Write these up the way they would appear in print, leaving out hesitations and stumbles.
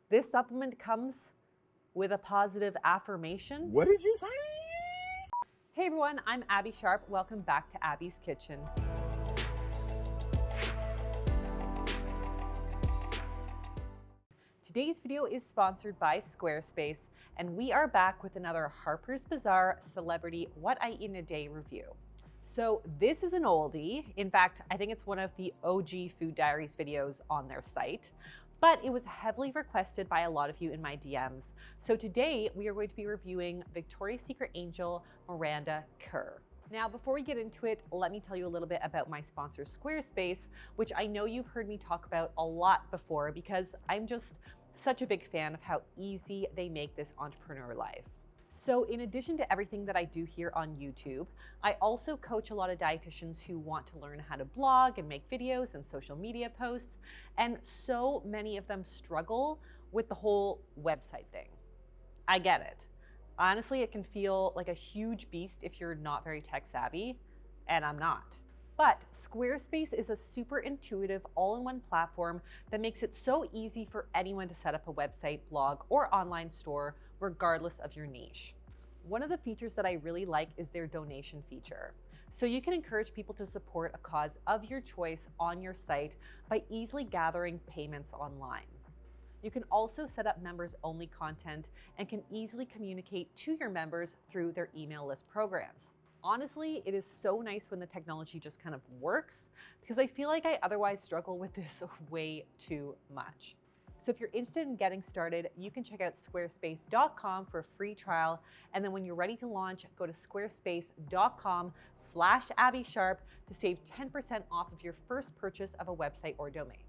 This supplement comes with a positive affirmation. What did you say? Hey everyone, I'm Abby Sharp. Welcome back to Abby's Kitchen. Today's video is sponsored by Squarespace, and we are back with another Harper's Bazaar Celebrity What I Eat in a Day review. So this is an oldie. In fact, I think it's one of the OG Food Diaries videos on their site, but it was heavily requested by a lot of you in my DMs. So today we are going to be reviewing Victoria's Secret Angel Miranda Kerr. Now, before we get into it, let me tell you a little bit about my sponsor, Squarespace, which I know you've heard me talk about a lot before because I'm just such a big fan of how easy they make this entrepreneur life. So in addition to everything that I do here on YouTube, I also coach a lot of dietitians who want to learn how to blog and make videos and social media posts. And so many of them struggle with the whole website thing. I get it. Honestly, it can feel like a huge beast if you're not very tech savvy, and I'm not. But Squarespace is a super intuitive all-in-one platform that makes it so easy for anyone to set up a website, blog, or online store, regardless of your niche. One of the features that I really like is their donation feature. So you can encourage people to support a cause of your choice on your site by easily gathering payments online. You can also set up members-only content and can easily communicate to your members through their email list programs. Honestly, it is so nice when the technology just kind of works because I feel like I otherwise struggle with this way too much. So if you're interested in getting started, you can check out squarespace.com for a free trial. And then when you're ready to launch, go to squarespace.com/AbbySharp to save 10% off of your first purchase of a website or domain.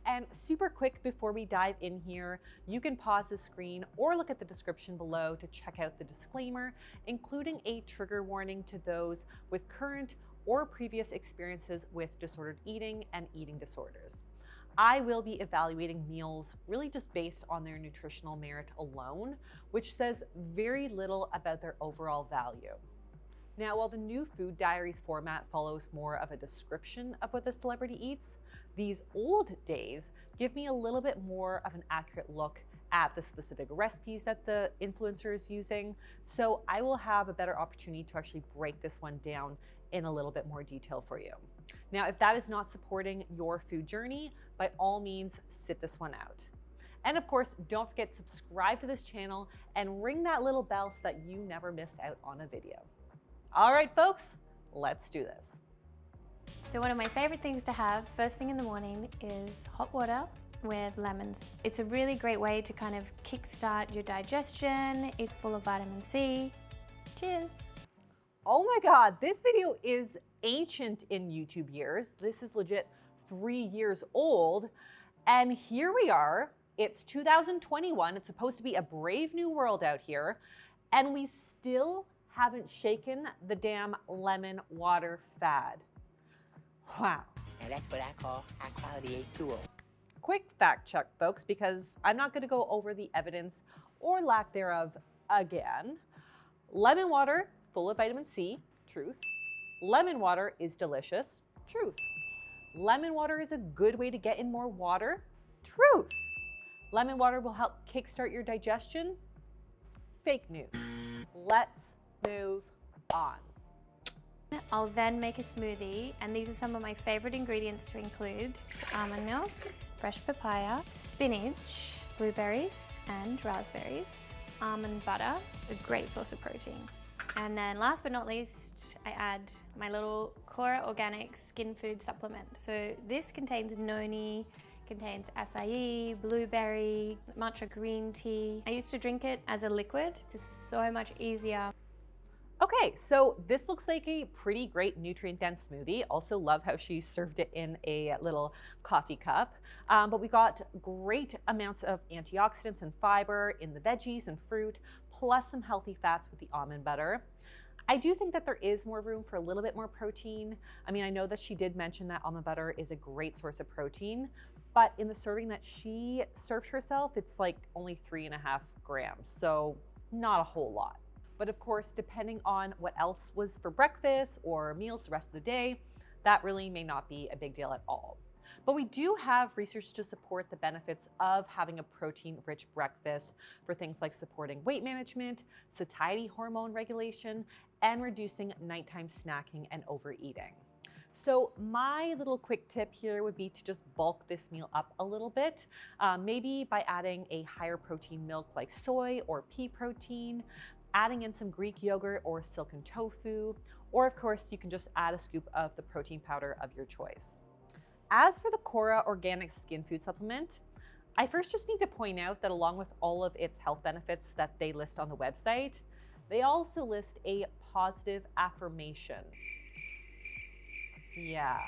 And super quick before we dive in here, you can pause the screen or look at the description below to check out the disclaimer, including a trigger warning to those with current or previous experiences with disordered eating and eating disorders. I will be evaluating meals really just based on their nutritional merit alone, which says very little about their overall value. Now, while the new Food Diaries format follows more of a description of what the celebrity eats, these old days give me a little bit more of an accurate look at the specific recipes that the influencer is using. So I will have a better opportunity to actually break this one down in a little bit more detail for you. Now, if that is not supporting your food journey, by all means, sit this one out. And of course, don't forget to subscribe to this channel and ring that little bell so that you never miss out on a video. All right, folks, let's do this. So one of my favorite things to have first thing in the morning is hot water with lemons. It's a really great way to kind of kickstart your digestion. It's full of vitamin C. Cheers. Oh my God, this video is ancient in YouTube years. This is legit 3 years old. And here we are, it's 2021. It's supposed to be a brave new world out here. And we still haven't shaken the damn lemon water fad. Wow. And that's what I call high quality H2O. Quick fact check, folks, because I'm not gonna go over the evidence or lack thereof again. Lemon water, full of vitamin C, truth. Lemon water is delicious, truth. Lemon water is a good way to get in more water, truth. Lemon water will help kickstart your digestion, fake news. Let's move on. I'll then make a smoothie, and these are some of my favorite ingredients to include: almond milk, fresh papaya, spinach, blueberries and raspberries, almond butter, a great source of protein. And then last but not least, I add my little Cora Organic skin food supplement. So this contains noni, contains acai, blueberry, matcha green tea. I used to drink it as a liquid. This is so much easier. Okay, so this looks like a pretty great nutrient-dense smoothie. Also love how she served it in a little coffee cup. But we got great amounts of antioxidants and fiber in the veggies and fruit, plus some healthy fats with the almond butter. I do think that there is more room for a little bit more protein. I mean, I know that she did mention that almond butter is a great source of protein, but in the serving that she served herself, it's like only 3.5 grams, so not a whole lot. But of course, depending on what else was for breakfast or meals the rest of the day, that really may not be a big deal at all. But we do have research to support the benefits of having a protein-rich breakfast for things like supporting weight management, satiety hormone regulation, and reducing nighttime snacking and overeating. So my little quick tip here would be to just bulk this meal up a little bit, maybe by adding a higher protein milk like soy or pea protein, adding in some Greek yogurt or silken tofu, or of course you can just add a scoop of the protein powder of your choice. As for the Cora Organic Skin Food Supplement, I first just need to point out that along with all of its health benefits that they list on the website, they also list a positive affirmation. Yeah,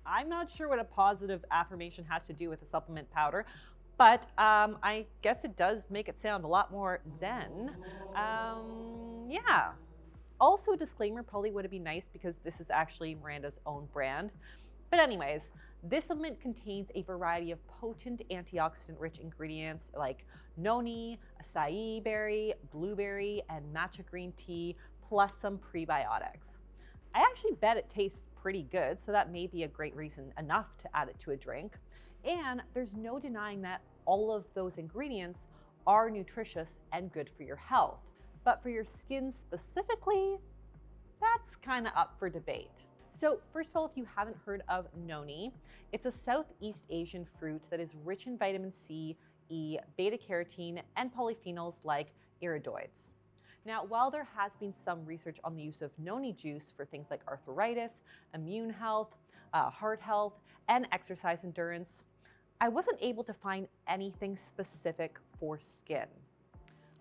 I'm not sure what a positive affirmation has to do with a supplement powder, but I guess it does make it sound a lot more zen. Yeah. Also, a disclaimer probably would be nice because this is actually Miranda's own brand. But anyways, this supplement contains a variety of potent antioxidant-rich ingredients like noni, acai berry, blueberry, and matcha green tea, plus some prebiotics. I actually bet it tastes pretty good, so that may be a great reason enough to add it to a drink. And there's no denying that all of those ingredients are nutritious and good for your health. But for your skin specifically, that's kind of up for debate. So first of all, if you haven't heard of noni, it's a Southeast Asian fruit that is rich in vitamin C, E, beta carotene, and polyphenols like iridoids. Now, while there has been some research on the use of noni juice for things like arthritis, immune health, heart health, and exercise endurance, I wasn't able to find anything specific for skin.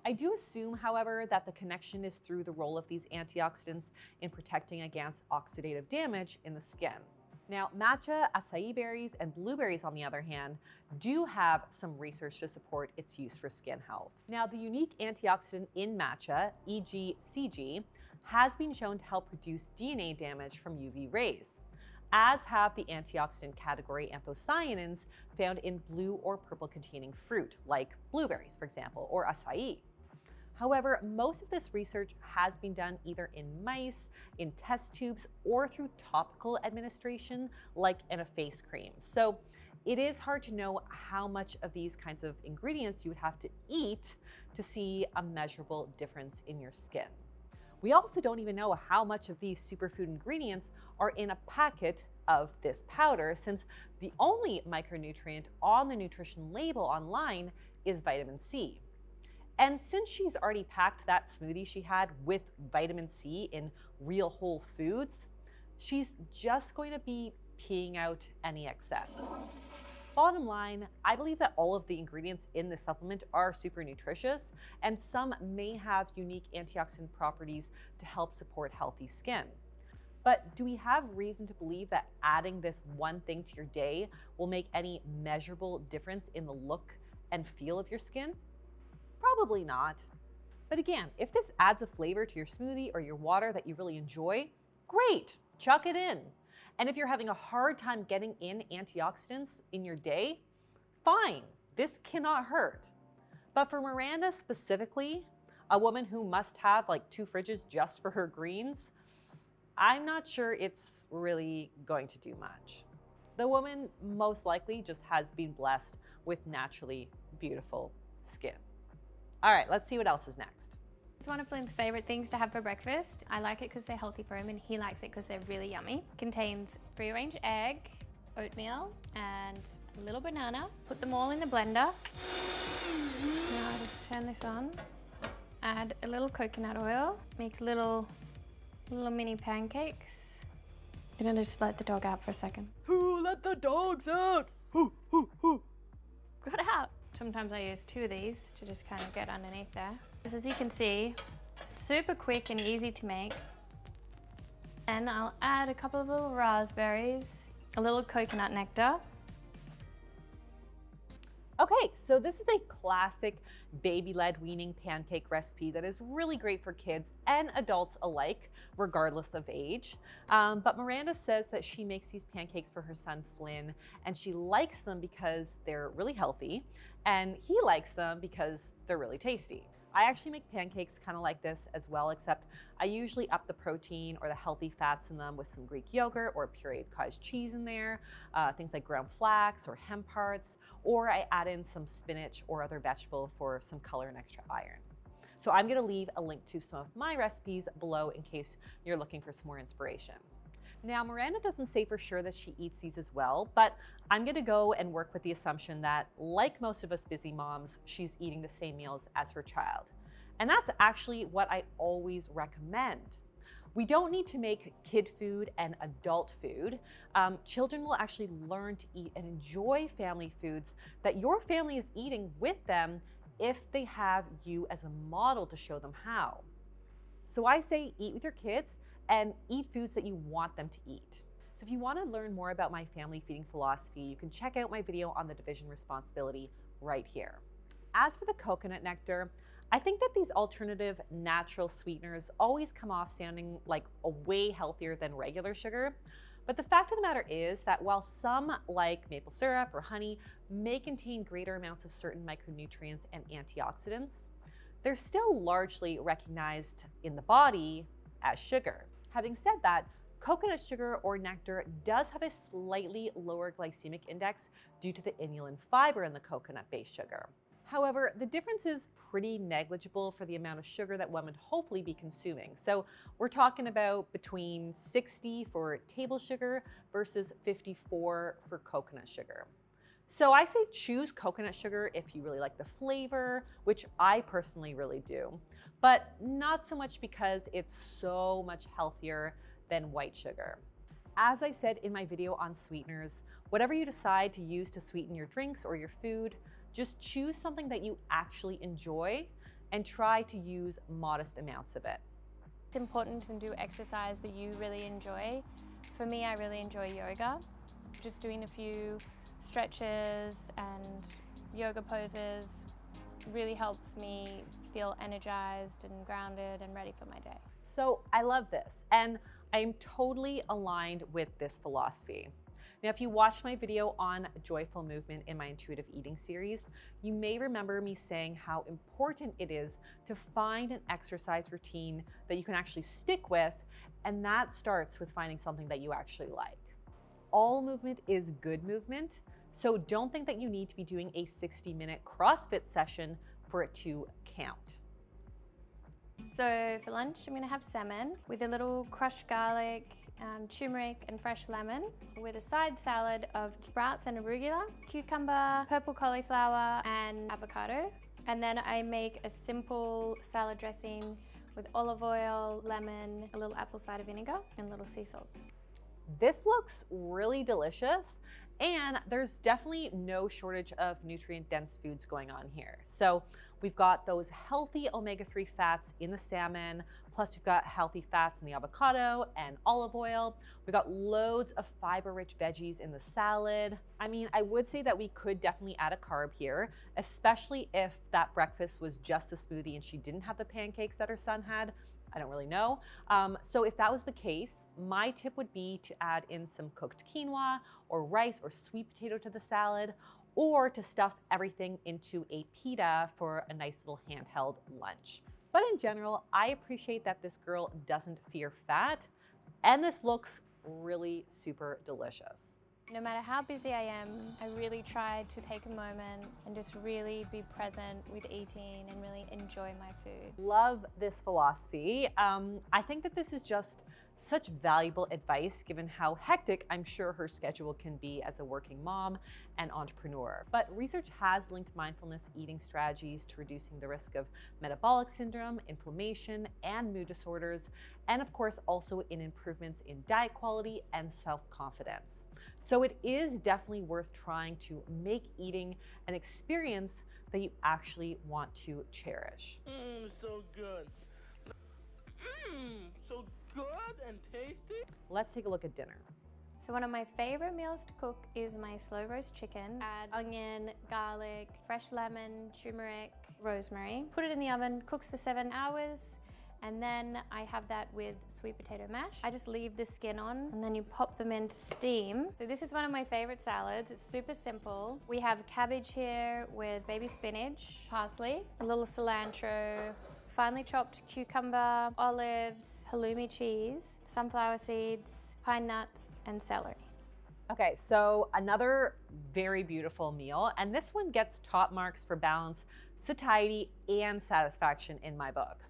I do assume, however, that the connection is through the role of these antioxidants in protecting against oxidative damage in the skin. Now, matcha, acai berries, and blueberries, on the other hand, do have some research to support its use for skin health. Now, the unique antioxidant in matcha, EGCG, has been shown to help reduce DNA damage from UV rays, as have the antioxidant category anthocyanins found in blue or purple containing fruit, like blueberries, for example, or acai. However, most of this research has been done either in mice, in test tubes, or through topical administration, like in a face cream. So it is hard to know how much of these kinds of ingredients you would have to eat to see a measurable difference in your skin. We also don't even know how much of these superfood ingredients are in a packet of this powder, since the only micronutrient on the nutrition label online is vitamin C. And since she's already packed that smoothie she had with vitamin C in real whole foods, she's just going to be peeing out any excess. Bottom line, I believe that all of the ingredients in this supplement are super nutritious, and some may have unique antioxidant properties to help support healthy skin. But do we have reason to believe that adding this one thing to your day will make any measurable difference in the look and feel of your skin? Probably not. But again, if this adds a flavor to your smoothie or your water that you really enjoy, great, chuck it in. And if you're having a hard time getting in antioxidants in your day, fine, this cannot hurt. But for Miranda specifically, a woman who must have like 2 fridges just for her greens, I'm not sure it's really going to do much. The woman most likely just has been blessed with naturally beautiful skin. All right, let's see what else is next. It's one of Flynn's favorite things to have for breakfast. I like it because they're healthy for him and he likes it because they're really yummy. Contains free-range egg, oatmeal, and a little banana. Put them all in the blender. Now I'll just turn this on. Add a little coconut oil. Make little mini pancakes. I'm gonna just let the dog out for a second. Who let the dogs out? Who? Got out. Sometimes I use 2 of these to just kind of get underneath there. As you can see, super quick and easy to make. And I'll add a couple of little raspberries, a little coconut nectar. Okay, so this is a classic baby-led weaning pancake recipe that is really great for kids and adults alike, regardless of age. But Miranda says that she makes these pancakes for her son Flynn, and she likes them because they're really healthy, and he likes them because they're really tasty. I actually make pancakes kind of like this as well, except I usually up the protein or the healthy fats in them with some Greek yogurt or pureed cottage cheese in there, things like ground flax or hemp hearts, or I add in some spinach or other vegetable for some color and extra iron. So I'm gonna leave a link to some of my recipes below in case you're looking for some more inspiration. Now, Miranda doesn't say for sure that she eats these as well, but I'm gonna go and work with the assumption that, like most of us busy moms, she's eating the same meals as her child. And that's actually what I always recommend. We don't need to make kid food and adult food. Children will actually learn to eat and enjoy family foods that your family is eating with them if they have you as a model to show them how. So I say eat with your kids and eat foods that you want them to eat. So if you want to learn more about my family feeding philosophy, you can check out my video on the division responsibility right here. As for the coconut nectar, I think that these alternative natural sweeteners always come off sounding like a way healthier than regular sugar. But the fact of the matter is that while some, like maple syrup or honey, may contain greater amounts of certain micronutrients and antioxidants, they're still largely recognized in the body as sugar. Having said that, coconut sugar or nectar does have a slightly lower glycemic index due to the inulin fiber in the coconut-based sugar. However, the difference is pretty negligible for the amount of sugar that one would hopefully be consuming. So we're talking about between 60 for table sugar versus 54 for coconut sugar. So I say choose coconut sugar if you really like the flavor, which I personally really do, but not so much because it's so much healthier than white sugar. As I said in my video on sweeteners, whatever you decide to use to sweeten your drinks or your food, just choose something that you actually enjoy and try to use modest amounts of it. It's important to do exercise that you really enjoy. For me, I really enjoy yoga. Just doing a few stretches and yoga poses really helps me feel energized and grounded and ready for my day. So I love this, and I'm totally aligned with this philosophy. Now, if you watched my video on joyful movement in my intuitive eating series, you may remember me saying how important it is to find an exercise routine that you can actually stick with, and that starts with finding something that you actually like. All movement is good movement, so don't think that you need to be doing a 60-minute CrossFit session for it to count. So for lunch, I'm gonna have salmon with a little crushed garlic, turmeric and fresh lemon, with a side salad of sprouts and arugula, cucumber, purple cauliflower and avocado. And then I make a simple salad dressing with olive oil, lemon, a little apple cider vinegar and a little sea salt. This looks really delicious, and there's definitely no shortage of nutrient-dense foods going on here. So we've got those healthy omega-3 fats in the salmon, plus we've got healthy fats in the avocado and olive oil. We've got loads of fiber-rich veggies in the salad. I mean, I would say that we could definitely add a carb here, especially if that breakfast was just a smoothie and she didn't have the pancakes that her son had. I don't really know. So if that was the case, my tip would be to add in some cooked quinoa or rice or sweet potato to the salad, or to stuff everything into a pita for a nice little handheld lunch. But in general, I appreciate that this girl doesn't fear fat, and this looks really super delicious. No matter how busy I am, I really try to take a moment and just really be present with eating and really enjoy my food. Love this philosophy. I think that this is just such valuable advice given how hectic I'm sure her schedule can be as a working mom and entrepreneur. But research has linked mindfulness eating strategies to reducing the risk of metabolic syndrome, inflammation, and mood disorders, and of course also in improvements in diet quality and self-confidence. So it is definitely worth trying to make eating an experience that you actually want to cherish. So good. So good and tasty. Let's take a look at dinner. So one of my favorite meals to cook is my slow roast chicken. Add onion, garlic, fresh lemon, turmeric, rosemary. Put it in the oven, cooks for 7 hours, And then I have that with sweet potato mash. I just leave the skin on and then you pop them into steam. So this is one of my favorite salads. It's super simple. We have cabbage here with baby spinach, parsley, a little cilantro, finely chopped cucumber, olives, halloumi cheese, sunflower seeds, pine nuts, and celery. Okay, so another very beautiful meal, and this one gets top marks for balance, satiety, and satisfaction in my books.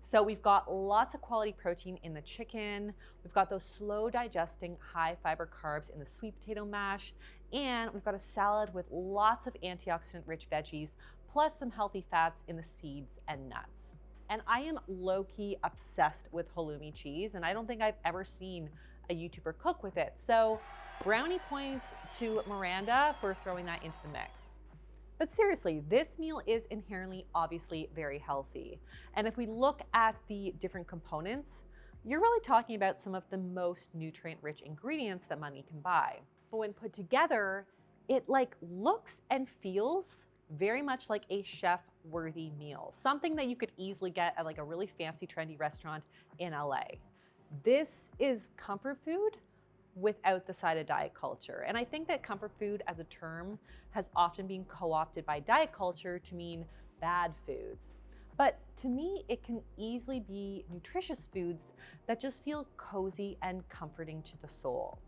So we've got lots of quality protein in the chicken, we've got those slow digesting high fiber carbs in the sweet potato mash, and we've got a salad with lots of antioxidant rich veggies, plus some healthy fats in the seeds and nuts. And I am low-key obsessed with halloumi cheese, and I don't think I've ever seen a YouTuber cook with it. So brownie points to Miranda for throwing that into the mix. But seriously, this meal is inherently obviously very healthy. And if we look at the different components, you're really talking about some of the most nutrient-rich ingredients that money can buy. But when put together, it looks and feels very much like a chef-worthy meal, something that you could easily get at a really fancy, trendy restaurant in LA. This is comfort food without the side of diet culture. And I think that comfort food as a term has often been co-opted by diet culture to mean bad foods. But to me, it can easily be nutritious foods that just feel cozy and comforting to the soul.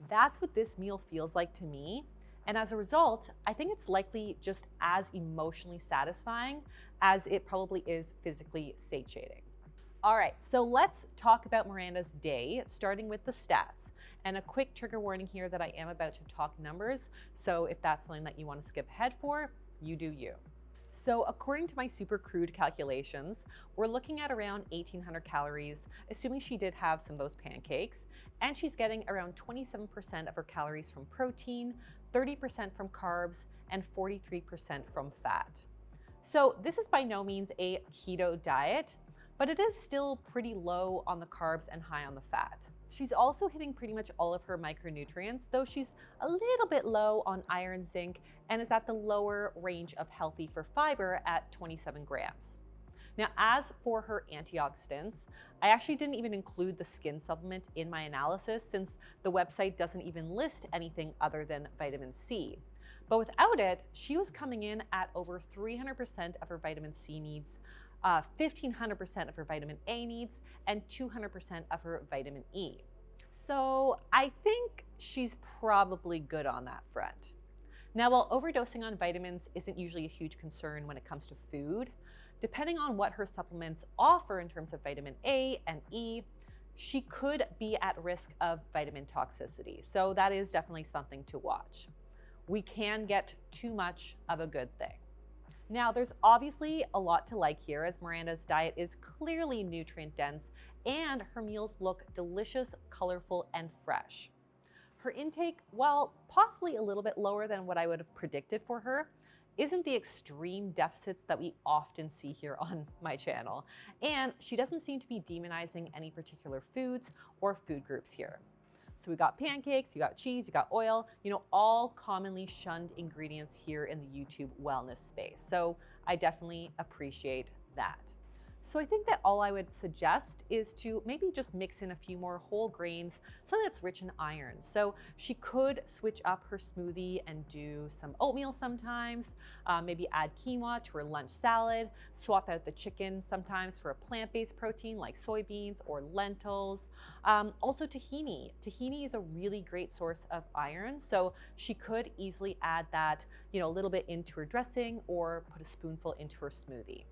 That's what this meal feels like to me. And as a result, I think it's likely just as emotionally satisfying as it probably is physically satiating. All right, so let's talk about Miranda's day, starting with the stats. And a quick trigger warning here that I am about to talk numbers, so if that's something that you want to skip ahead for, you do you. So according to my super crude calculations, we're looking at around 1,800 calories, assuming she did have some of those pancakes, and she's getting around 27% of her calories from protein, 30% from carbs, and 43% from fat. So this is by no means a keto diet, but it is still pretty low on the carbs and high on the fat. She's also hitting pretty much all of her micronutrients, though she's a little bit low on iron, zinc, and is at the lower range of healthy for fiber at 27 grams. Now, as for her antioxidants, I actually didn't even include the skin supplement in my analysis since the website doesn't even list anything other than vitamin C. But without it, she was coming in at over 300% of her vitamin C needs, 1,500% of her vitamin A needs, and 200% of her vitamin E. So I think she's probably good on that front. Now, while overdosing on vitamins isn't usually a huge concern when it comes to food, depending on what her supplements offer in terms of vitamin A and E, she could be at risk of vitamin toxicity. So that is definitely something to watch. We can get too much of a good thing. Now, there's obviously a lot to like here, as Miranda's diet is clearly nutrient dense and her meals look delicious, colorful, and fresh. Her intake, while possibly a little bit lower than what I would have predicted for her, isn't the extreme deficits that we often see here on my channel. And she doesn't seem to be demonizing any particular foods or food groups here. So we got pancakes, you got cheese, you got oil, all commonly shunned ingredients here in the YouTube wellness space. So I definitely appreciate that. So I think that all I would suggest is to maybe just mix in a few more whole grains, something that's rich in iron. So she could switch up her smoothie and do some oatmeal sometimes, maybe add quinoa to her lunch salad, swap out the chicken sometimes for a plant-based protein like soybeans or lentils. Also tahini. Tahini is a really great source of iron, so she could easily add that, a little bit into her dressing or put a spoonful into her smoothie.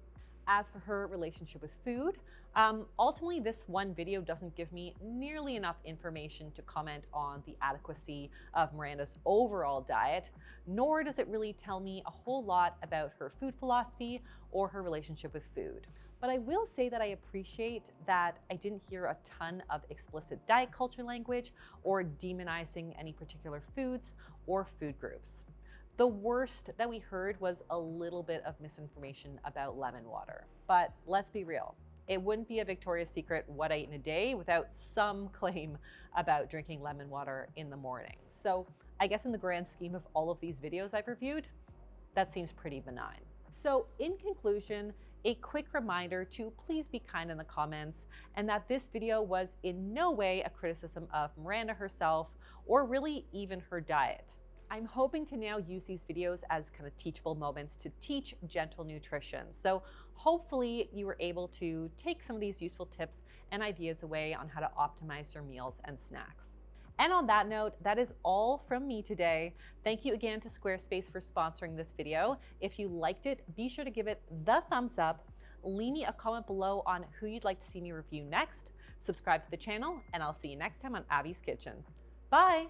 As for her relationship with food, ultimately this one video doesn't give me nearly enough information to comment on the adequacy of Miranda's overall diet, nor does it really tell me a whole lot about her food philosophy or her relationship with food. But I will say that I appreciate that I didn't hear a ton of explicit diet culture language or demonizing any particular foods or food groups. The worst that we heard was a little bit of misinformation about lemon water. But let's be real, it wouldn't be a Victoria's Secret what I eat in a day without some claim about drinking lemon water in the morning. So I guess in the grand scheme of all of these videos I've reviewed, that seems pretty benign. So in conclusion, a quick reminder to please be kind in the comments, and that this video was in no way a criticism of Miranda herself or really even her diet. I'm hoping to now use these videos as kind of teachable moments to teach gentle nutrition. So hopefully you were able to take some of these useful tips and ideas away on how to optimize your meals and snacks. And on that note, that is all from me today. Thank you again to Squarespace for sponsoring this video. If you liked it, be sure to give it the thumbs up. Leave me a comment below on who you'd like to see me review next. Subscribe to the channel, and I'll see you next time on Abby's Kitchen. Bye!